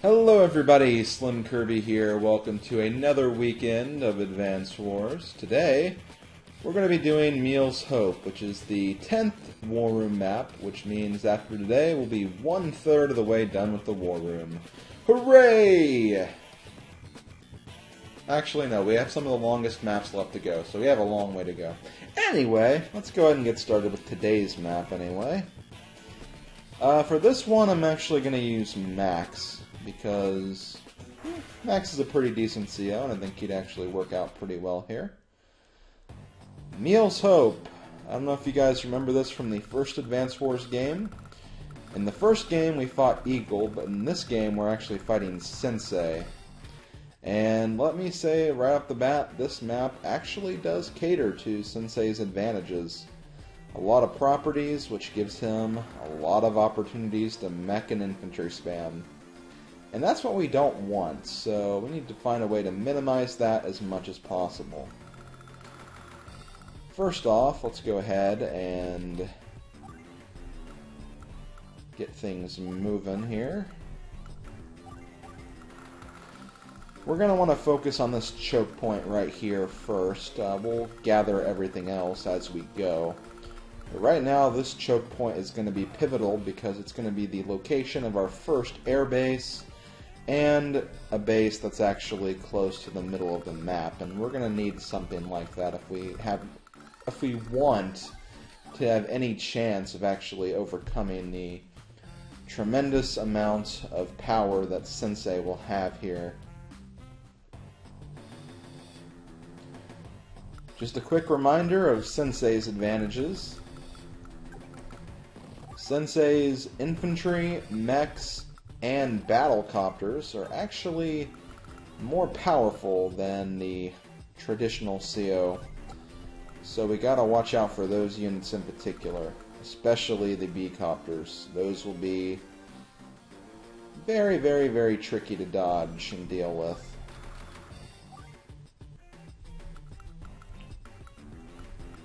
Hello everybody, Slim Kirby here. Welcome to another weekend of Advance Wars. Today, we're going to be doing Meal's Hope, which is the 10th War Room map, which means after today we'll be 1/3 of the way done with the War Room. Hooray! Actually, no, we have some of the longest maps left to go, so we have a long way to go. Anyway, let's go ahead and get started with today's map anyway. For this one, I'm actually going to use Max, because Max is a pretty decent CO, and I think he'd actually work out pretty well here. Meal's Hope. I don't know if you guys remember this from the first Advance Wars game. In the first game, we fought Eagle, but in this game, we're actually fighting Sensei. And let me say right off the bat, this map actually does cater to Sensei's advantages. A lot of properties, which gives him a lot of opportunities to mech and infantry spam. And that's what we don't want, so we need to find a way to minimize that as much as possible. First off, let's go ahead and get things moving here. We're going to want to focus on this choke point right here first. We'll gather everything else as we go. But right now, this choke point is going to be pivotal because it's going to be the location of our first air base and a base that's actually close to the middle of the map. And we're going to need something like that if we want to have any chance of actually overcoming the tremendous amount of power that Sensei will have here. Just a quick reminder of Sensei's advantages. Sensei's infantry, mechs, and battlecopters are actually more powerful than the traditional CO. So we gotta watch out for those units in particular, especially the B-copters. Those will be very, very, very tricky to dodge and deal with.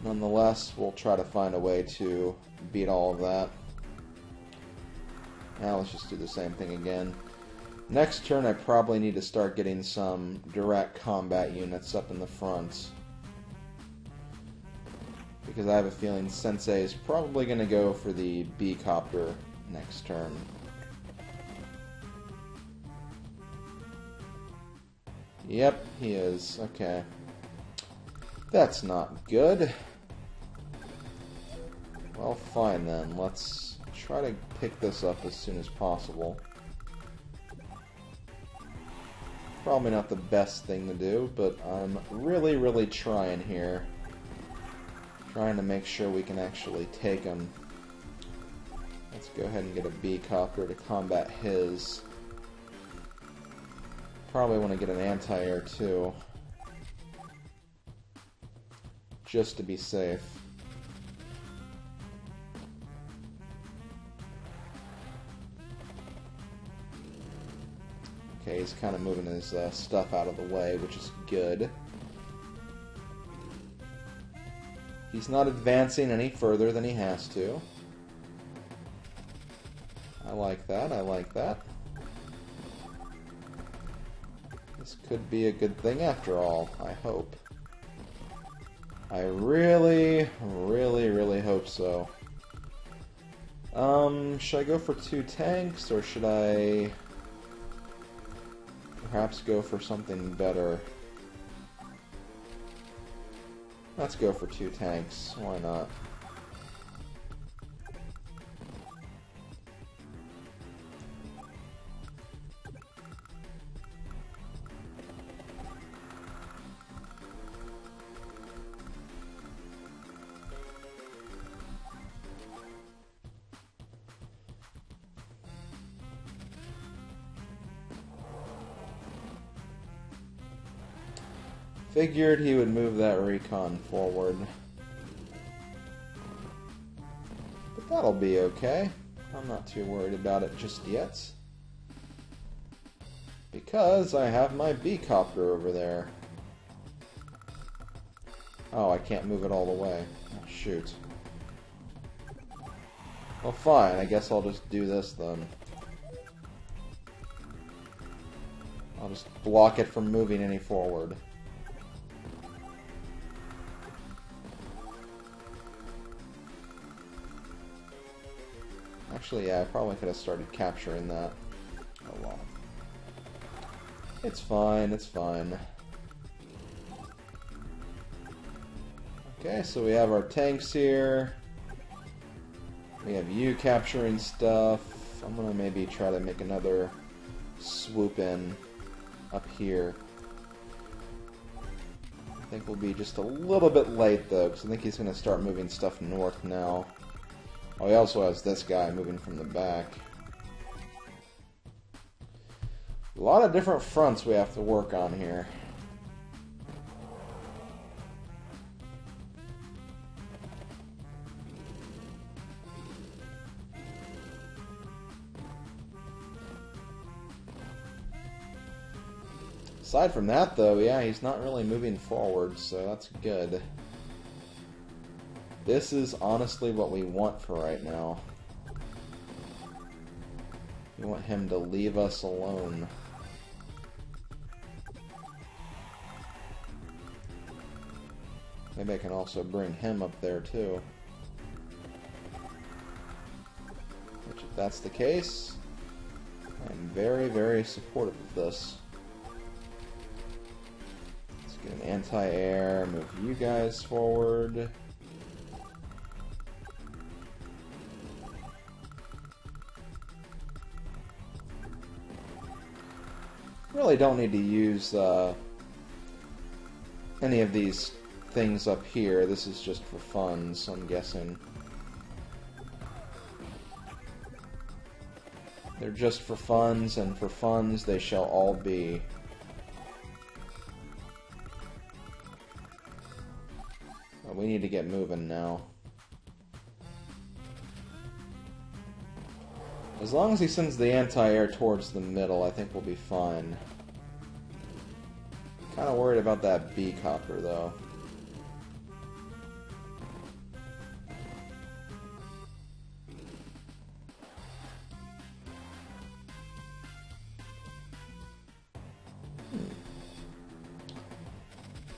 Nonetheless, we'll try to find a way to beat all of that. Now let's just do the same thing again. Next turn I probably need to start getting some direct combat units up in the front, because I have a feeling Sensei is probably going to go for the B-copter next turn. Yep, he is. Okay. That's not good. Well, fine then. Let's try to pick this up as soon as possible. Probably not the best thing to do, but I'm really, really trying here. Trying to make sure we can actually take him. Let's go ahead and get a B-copter to combat his. Probably want to get an anti-air too, just to be safe. Okay, he's kind of moving his stuff out of the way, which is good. He's not advancing any further than he has to. I like that, I like that. This could be a good thing after all, I hope. I really, really, really hope so. Should I go for 2 tanks, or should I perhaps go for something better? Let's go for 2 tanks. Why not? Figured he would move that recon forward. But that'll be okay. I'm not too worried about it just yet, because I have my B-copter over there. Oh, I can't move it all the way. Oh, shoot. Well, fine. I guess I'll just do this then. I'll just block it from moving any forward. Actually, yeah, I probably could have started capturing that. Oh well. It's fine, it's fine. Okay, so we have our tanks here. We have you capturing stuff. I'm gonna maybe try to make another swoop in up here. I think we'll be just a little bit late though, because I think he's gonna start moving stuff north now. Oh, he also has this guy moving from the back. A lot of different fronts we have to work on here. Aside from that, though, yeah, he's not really moving forward, so that's good. This is honestly what we want for right now. We want him to leave us alone. Maybe I can also bring him up there, too. Which, if that's the case, I'm very, very supportive of this. Let's get an anti-air, move you guys forward. Really don't need to use any of these things up here. This is just for fun, so I'm guessing. They're just for funds, and for funds they shall all be. Well, we need to get moving now. As long as he sends the anti-air towards the middle, I think we'll be fine. Kind of worried about that B-copter, though.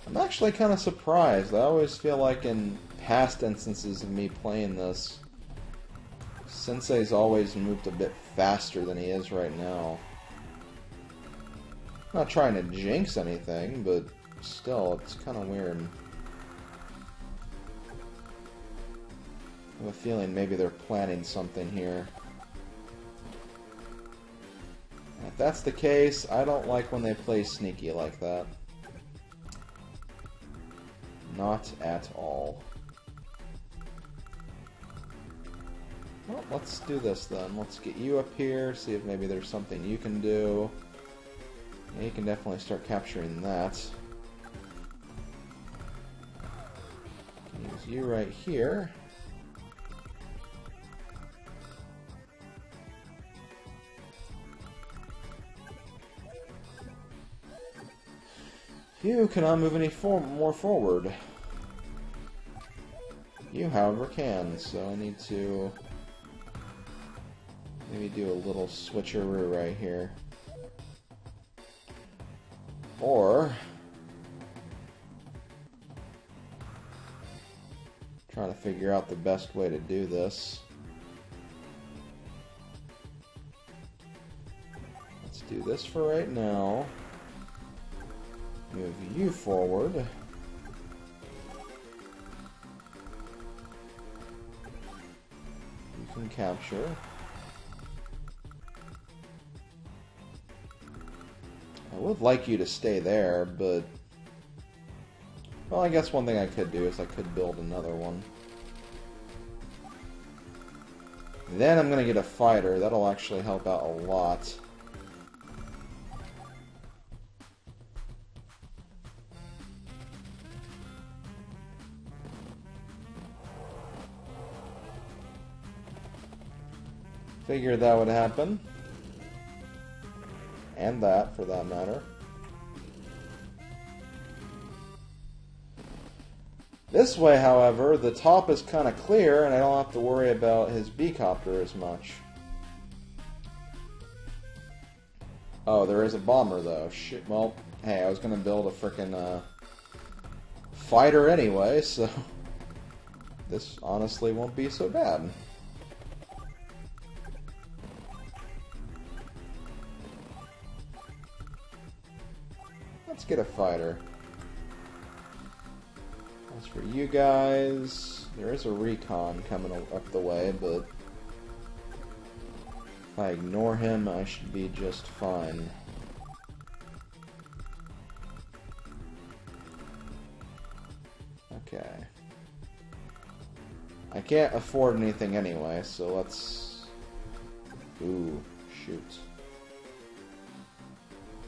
I'm actually kind of surprised. I always feel like in past instances of me playing this, Sensei's always moved a bit faster than he is right now. I'm not trying to jinx anything, but still, it's kind of weird. I have a feeling maybe they're planning something here. And if that's the case, I don't like when they play sneaky like that. Not at all. Well, let's do this then. Let's get you up here, see if maybe there's something you can do. Yeah, you can definitely start capturing that. Use you right here. You cannot move any more forward. You, however, can, so I need to maybe do a little switcheroo right here. Or trying to figure out the best way to do this. Let's do this for right now. Move you forward. You can capture. I would like you to stay there, but... well, I guess one thing I could do is I could build another one. Then I'm going to get a fighter. That'll actually help out a lot. Figured that would happen. And that, for that matter. This way, however, the top is kind of clear, and I don't have to worry about his B-copter as much. Oh, there is a bomber, though. Shit, well, hey, I was gonna build a frickin', fighter anyway, so... This honestly won't be so bad. Let's get a fighter. As for you guys, there is a recon coming up the way, but if I ignore him, I should be just fine. Okay. I can't afford anything anyway, so let's... Ooh, shoot.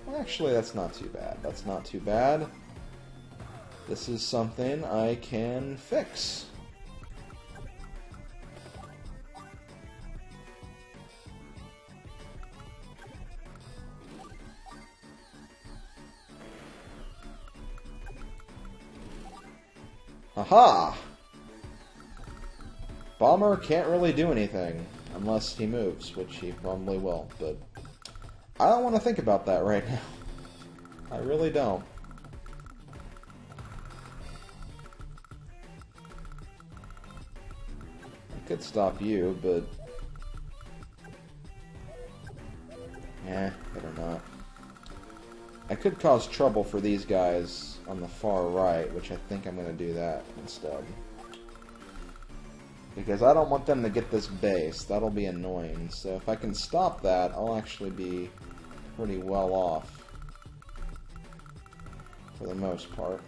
Well, actually, that's not too bad. That's not too bad. This is something I can fix. Haha! Bomber can't really do anything unless he moves, which he probably will, but I don't want to think about that right now. I really don't. I could stop you, but... better not. I could cause trouble for these guys on the far right, which I think I'm going to do that instead. Because I don't want them to get this base. That'll be annoying. So if I can stop that, I'll actually be pretty well off. For the most part.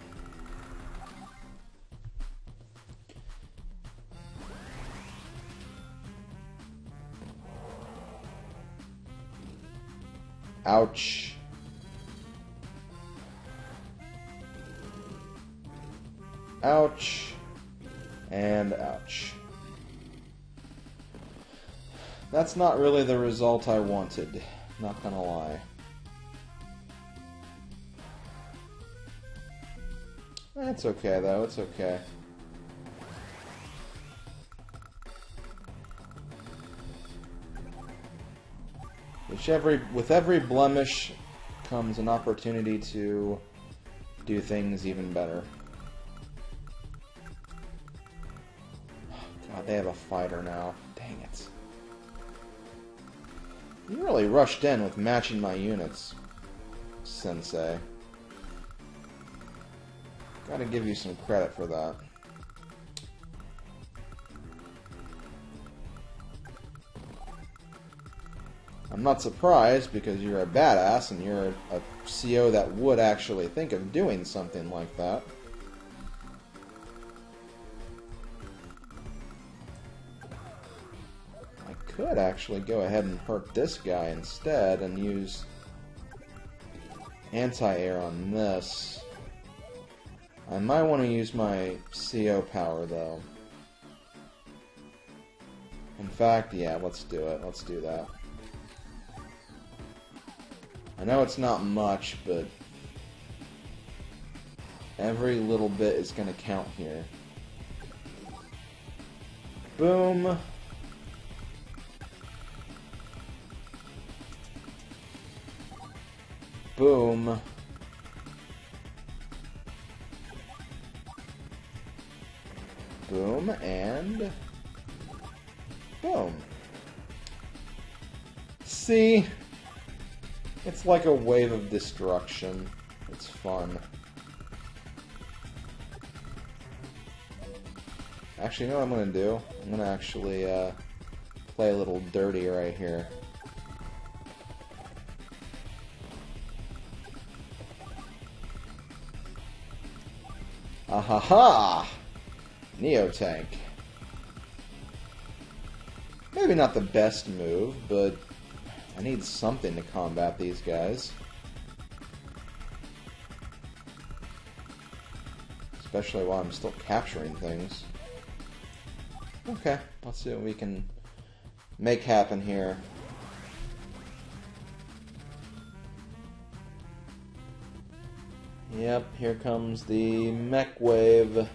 Ouch. Ouch. And ouch. That's not really the result I wanted, not gonna lie. It's okay though, it's okay. With every blemish comes an opportunity to do things even better. God, they have a fighter now. Dang it. You really rushed in with matching my units, Sensei. Gotta give you some credit for that. I'm not surprised because you're a badass and you're a CO that would actually think of doing something like that. I could actually go ahead and hurt this guy instead and use anti-air on this. I might want to use my CO power though. In fact, yeah, let's do it. Let's do that. I know it's not much, but every little bit is going to count here. Boom. Boom. Boom, and boom. See? It's like a wave of destruction. It's fun. Actually, you know what I'm going to do? I'm going to actually play a little dirty right here. Ahaha! Neotank. Maybe not the best move, but I need something to combat these guys. Especially while I'm still capturing things. Okay, let's see what we can make happen here. Yep, here comes the mech wave.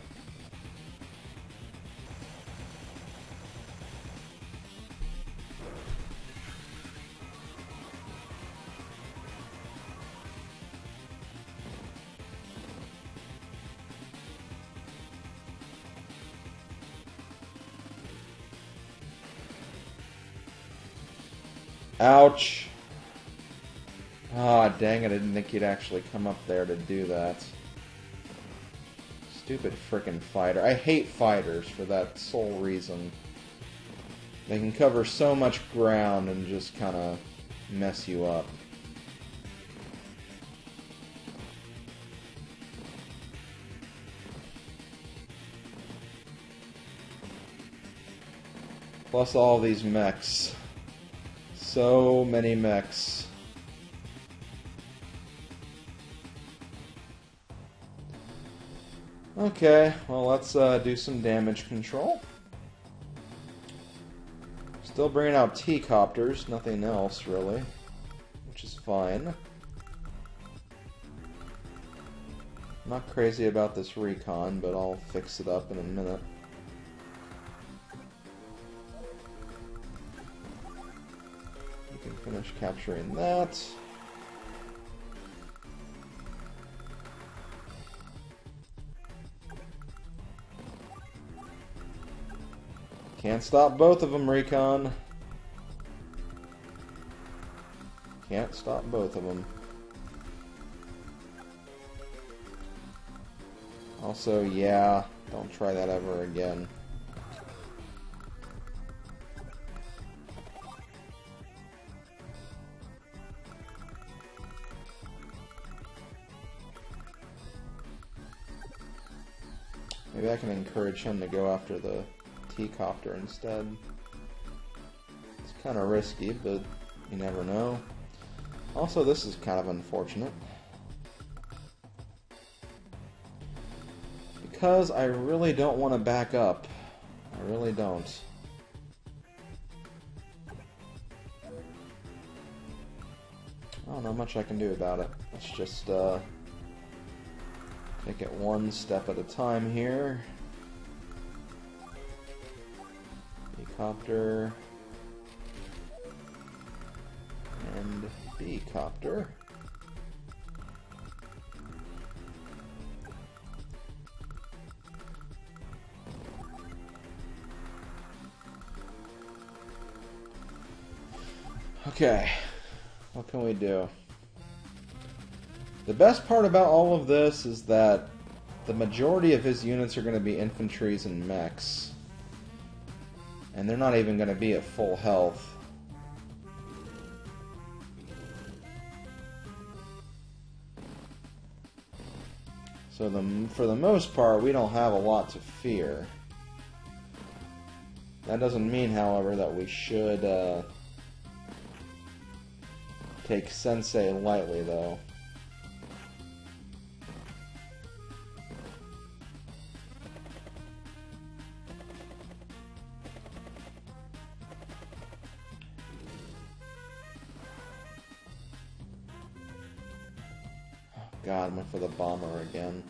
Ouch! Ah, dang it, I didn't think he'd actually come up there to do that. Stupid frickin' fighter. I hate fighters for that sole reason. They can cover so much ground and just kind of mess you up. Plus all these mechs. So many mechs. Okay, well let's do some damage control. Still bringing out T-copters, nothing else really, which is fine. I'm not crazy about this recon, but I'll fix it up in a minute. You can finish capturing that. Can't stop both of them, Recon. Can't stop both of them. Also, yeah, don't try that ever again. Maybe I can encourage him to go after the T-copter instead. It's kind of risky, but you never know. Also, this is kind of unfortunate. Because I really don't want to back up. I really don't. Oh, not much I can do about it. Let's just take it one step at a time here. B-copter. And B-copter. Okay, what can we do? The best part about all of this is that the majority of his units are going to be infantries and mechs. And they're not even going to be at full health. So for the most part, we don't have a lot to fear. That doesn't mean, however, that we should take Sensei lightly, though. God, I went for the bomber again.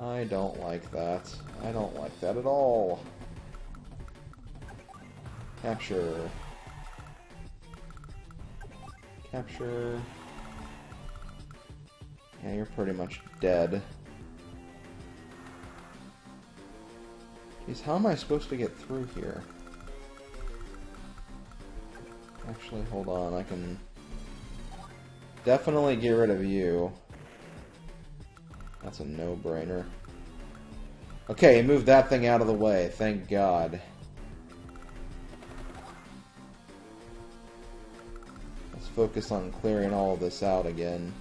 I don't like that. I don't like that at all. Capture. Capture. Yeah, you're pretty much dead. Jeez, how am I supposed to get through here? Actually, hold on, I can definitely get rid of you. That's a no-brainer. Okay, move that thing out of the way, thank God. Let's focus on clearing all of this out again.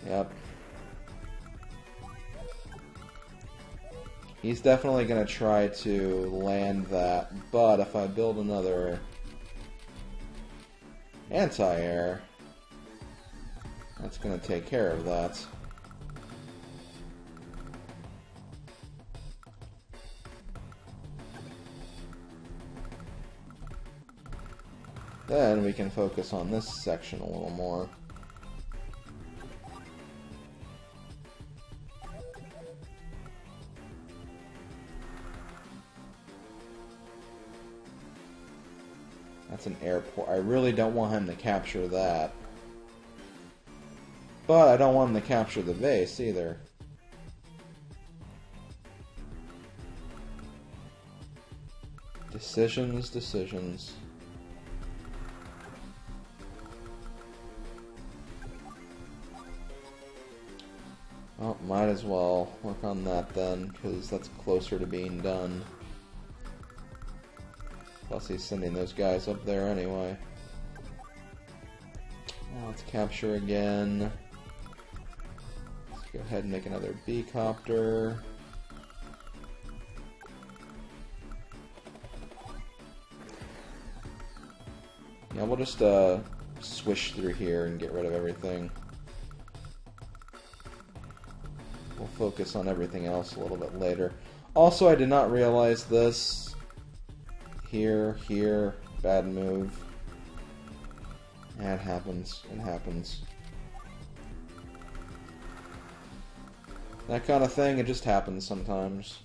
Yep. He's definitely going to try to land that, but if I build another anti-air, that's going to take care of that. Then we can focus on this section a little more. That's an airport. I really don't want him to capture that. But I don't want him to capture the base either. Decisions, decisions. Oh, might as well work on that then, because that's closer to being done. Plus he's sending those guys up there anyway. Now let's capture again. Let's go ahead and make another B-copter. Yeah, we'll just swish through here and get rid of everything. We'll focus on everything else a little bit later. Also, I did not realize this. Here, bad move. Yeah, it happens. It happens. That kind of thing, it just happens sometimes.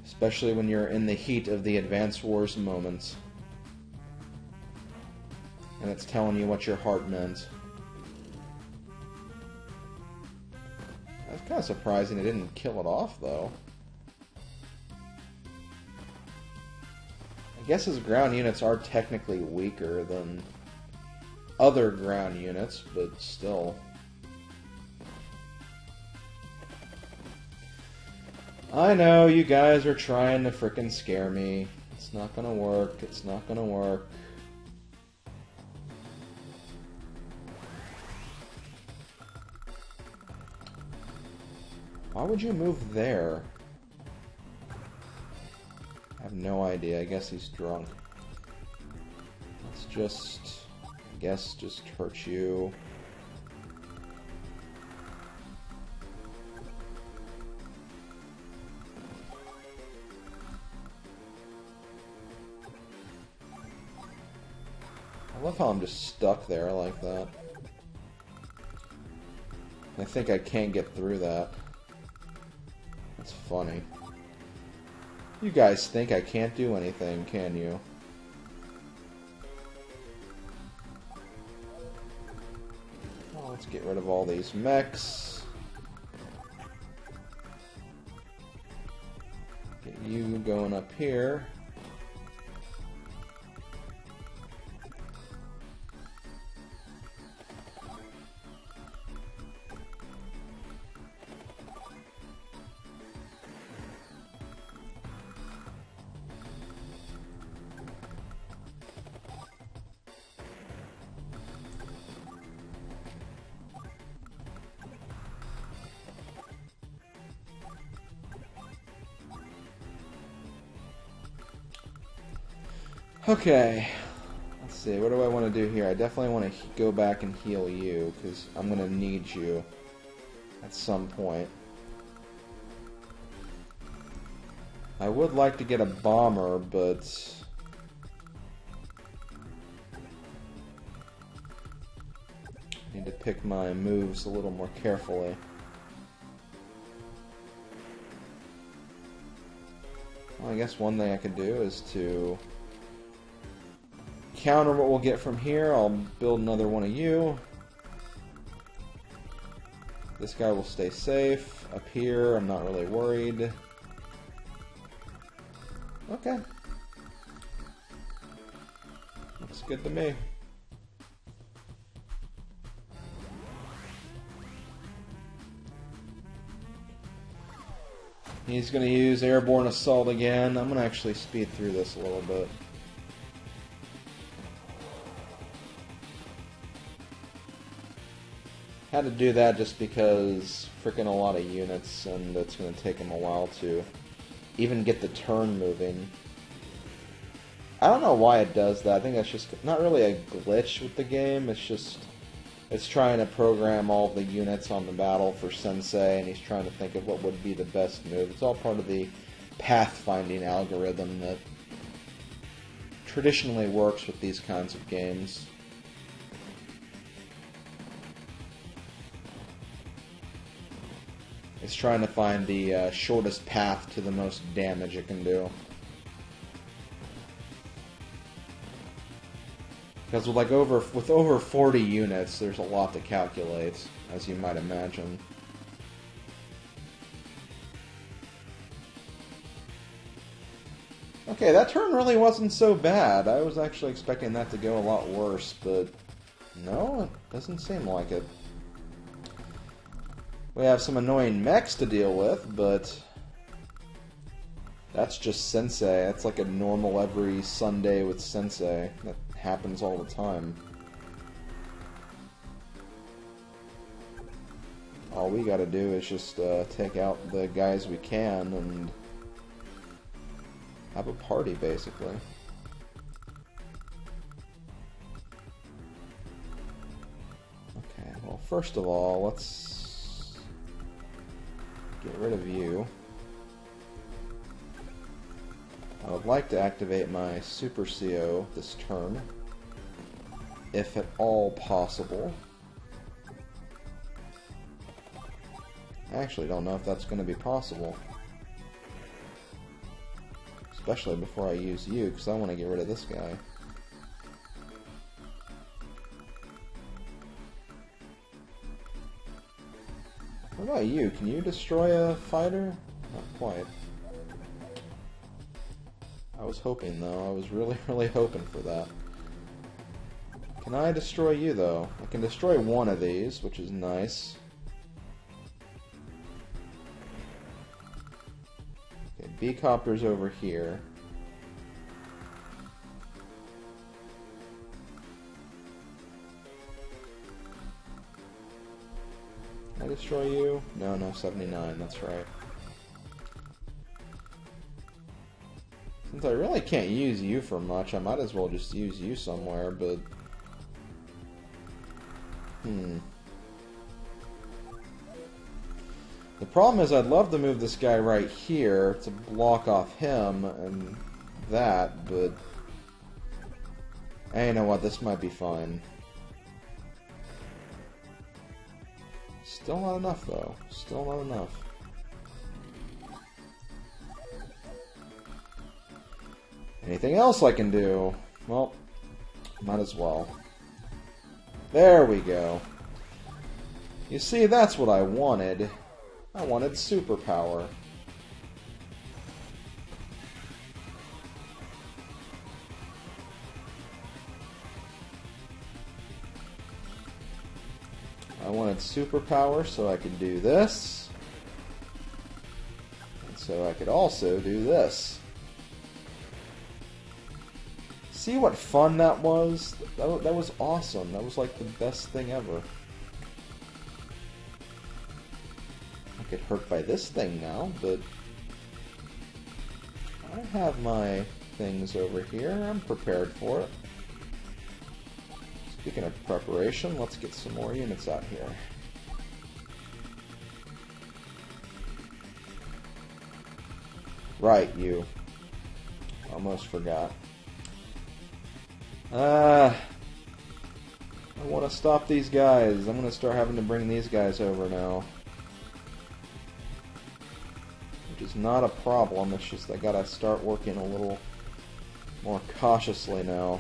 Especially when you're in the heat of the Advance Wars moments. And it's telling you what your heart meant. That's kind of surprising it didn't kill it off, though. I guess his ground units are technically weaker than other ground units, but still. I know, you guys are trying to frickin' scare me. It's not gonna work, it's not gonna work. Why would you move there? I have no idea, I guess he's drunk. Let's just, I guess, just hurt you. I love how I'm just stuck there like that. I think I can't get through that. That's funny. You guys think I can't do anything, can you? Oh, let's get rid of all these mechs. Get you going up here. Okay, let's see, what do I want to do here? I definitely want to go back and heal you, because I'm going to need you at some point. I would like to get a bomber, but I need to pick my moves a little more carefully. Well, I guess one thing I could do is to counter what we'll get from here. I'll build another one of you. This guy will stay safe. Up here, I'm not really worried. Okay. Looks good to me. He's going to use Airborne Assault again. I'm going to actually speed through this a little bit. Had to do that just because freaking a lot of units, and it's going to take him a while to even get the turn moving. I don't know why it does that. I think that's just not really a glitch with the game. It's just it's trying to program all the units on the battle for Sensei, and he's trying to think of what would be the best move. It's all part of the pathfinding algorithm that traditionally works with these kinds of games. It's trying to find the shortest path to the most damage it can do. Because with over 40 units, there's a lot to calculate, as you might imagine. Okay, that turn really wasn't so bad. I was actually expecting that to go a lot worse, but no, it doesn't seem like it. We have some annoying mechs to deal with, but that's just Sensei. That's like a normal every Sunday with Sensei. That happens all the time. All we gotta do is just take out the guys we can and have a party, basically. Okay, well, first of all, let's get rid of you. I would like to activate my Super CO this turn, if at all possible. I actually don't know if that's going to be possible. Especially before I use you, because I want to get rid of this guy. What about you? Can you destroy a fighter? Not quite. I was hoping, though. I was really, really hoping for that. Can I destroy you, though? I can destroy one of these, which is nice. Okay, B-Copter's over here. Can I destroy you? No, 79, that's right. Since I really can't use you for much, I might as well just use you somewhere, but... The problem is I'd love to move this guy right here to block off him and that, but... Hey, you know what, this might be fine. Still not enough, though. Still not enough. Anything else I can do? Well, might as well. There we go. You see, that's what I wanted. I wanted superpower. I wanted superpower so I could do this. And so I could also do this. See what fun that was? That was awesome. That was like the best thing ever. I get hurt by this thing now, but I have my things over here. I'm prepared for it. Speaking of preparation, let's get some more units out here. Right, you. Almost forgot. I want to stop these guys. I'm going to start having to bring these guys over now. Which is not a problem, it's just I gotta start working a little more cautiously now.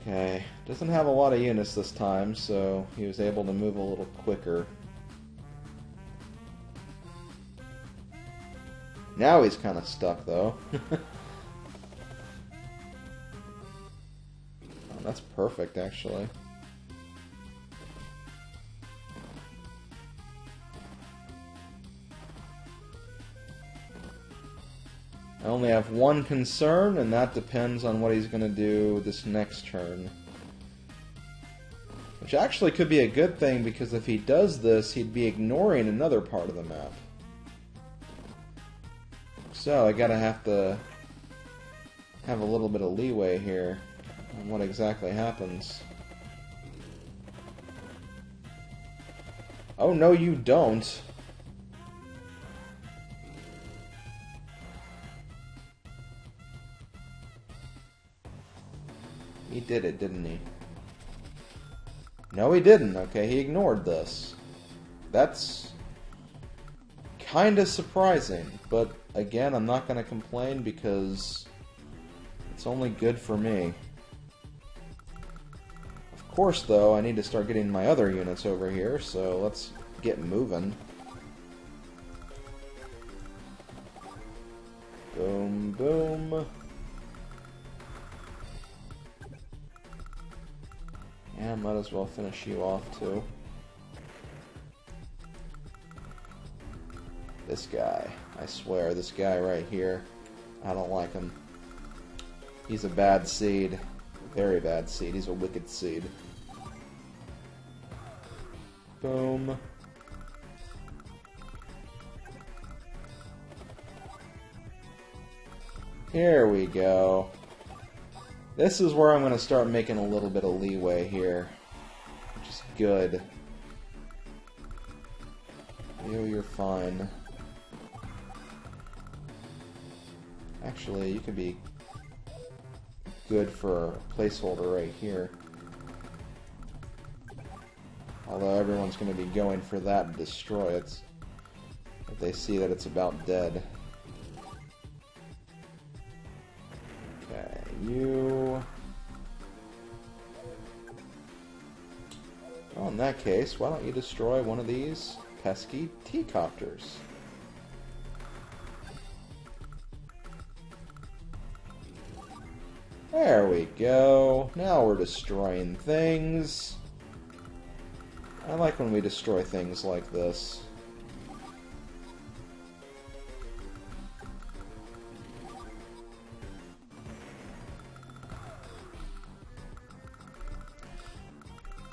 Okay, doesn't have a lot of units this time, so he was able to move a little quicker. Now he's kind of stuck, though. Oh, that's perfect, actually. I only have one concern, and that depends on what he's going to do this next turn. Which actually could be a good thing, because if he does this, he'd be ignoring another part of the map. So, I gotta have to have a little bit of leeway here on what exactly happens. Oh, no, you don't. He did it, didn't he? No, he didn't. Okay, he ignored this. That's kinda surprising, but again, I'm not gonna complain because it's only good for me. Of course, though, I need to start getting my other units over here, so let's get moving. Boom, boom. Yeah, might as well finish you off, too. This guy. I swear, this guy right here. I don't like him. He's a bad seed. Very bad seed. He's a wicked seed. Boom. Here we go. This is where I'm going to start making a little bit of leeway here. Which is good. You're fine. Actually, you could be good for a placeholder right here. Although everyone's going to be going for that to destroy it if they see that it's about dead. Okay, you... Well, in that case, why don't you destroy one of these pesky T-copters? There we go. Now we're destroying things. I like when we destroy things like this.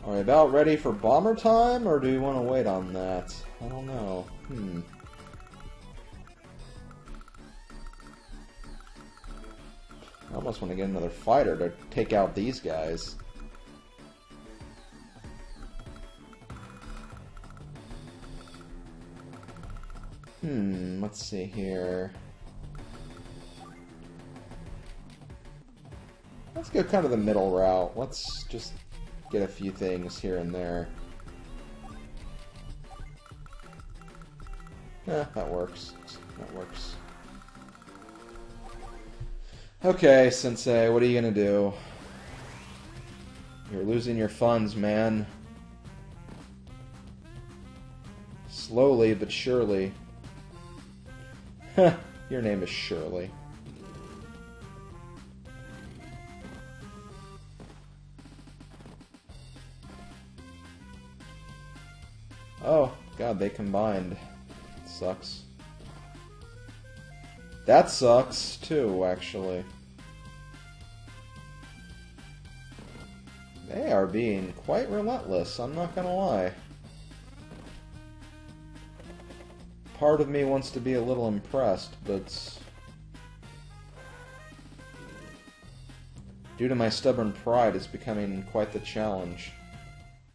Are we about ready for bomber time, or do we want to wait on that? I don't know. I almost want to get another fighter to take out these guys. Let's see here. Let's go kind of the middle route. Let's just get a few things here and there. That works. That works. Okay, Sensei, what are you gonna do? You're losing your funds, man. Slowly but surely. Your name is Shirley. Oh, God, they combined. Sucks. That sucks, too, actually. They are being quite relentless, I'm not gonna lie. Part of me wants to be a little impressed, but due to my stubborn pride, it's becoming quite the challenge.